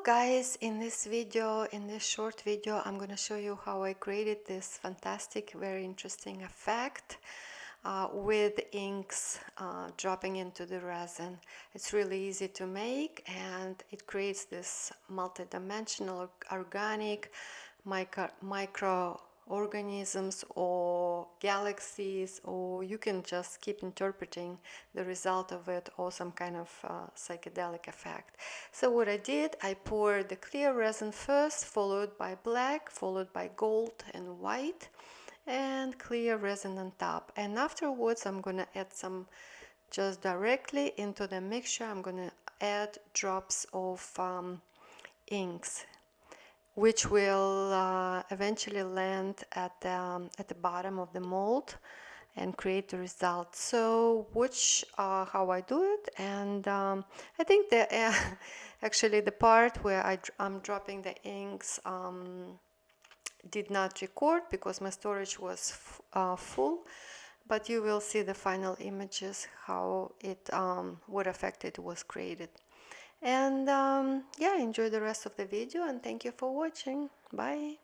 guys, in this short video, I'm going to show you how I created this fantastic, very interesting effect with inks dropping into the resin. It's really easy to make, and it creates this multi-dimensional organic microorganisms or galaxies, or you can just keep interpreting the result of it, or some kind of psychedelic effect. So what I did, I poured the clear resin first, followed by black, followed by gold and white, and clear resin on top. And afterwards I'm going to add some, just directly into the mixture, I'm going to add drops of inks, which will eventually land at the bottom of the mold and create the result. So watch how I do it, and I think the actually the part where I'm dropping the inks did not record because my storage was full, but you will see the final images, how it what effect it was created. And yeah, enjoy the rest of the video, and thank you for watching. Bye.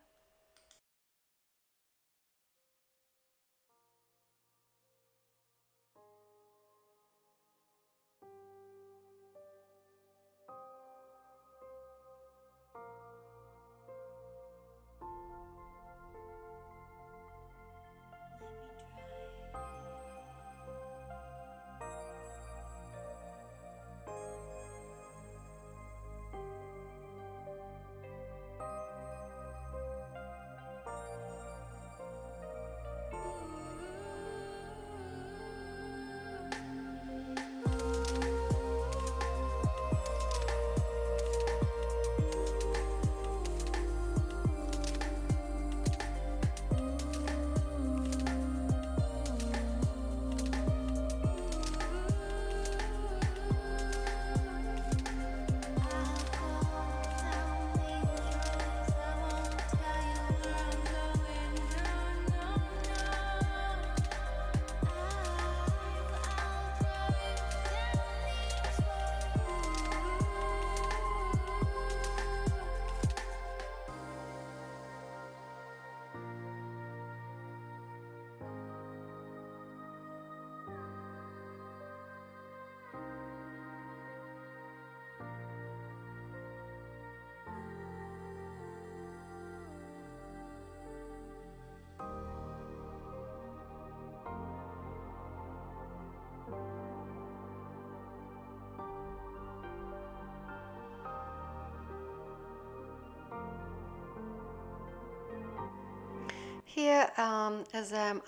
Here, as I'm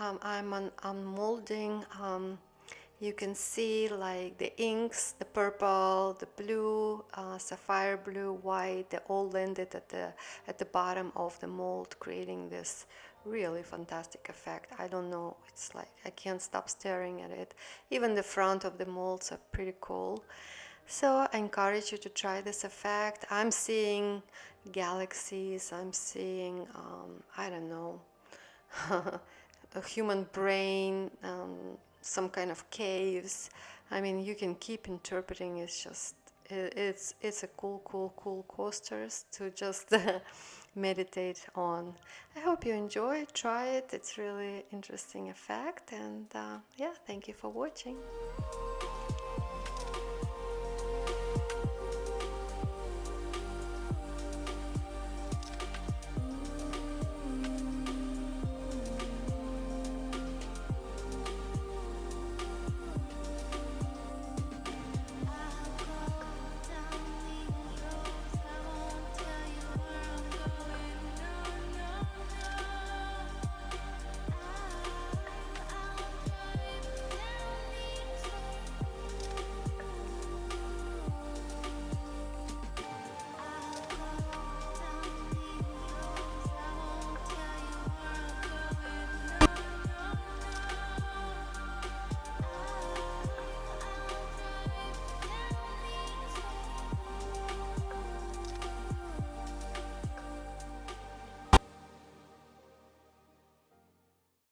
molding, you can see like the inks, the purple, the blue, sapphire blue, white, they all landed at the bottom of the mold, creating this really fantastic effect. I don't know, it's like I can't stop staring at it. Even the front of the molds are pretty cool. So I encourage you to try this effect. I'm seeing galaxies, I'm seeing, I don't know, a human brain, some kind of caves. I mean, you can keep interpreting. It's just it's a cool coasters to just meditate on. I hope you enjoy. Try it. It's really interesting effect. And yeah, thank you for watching.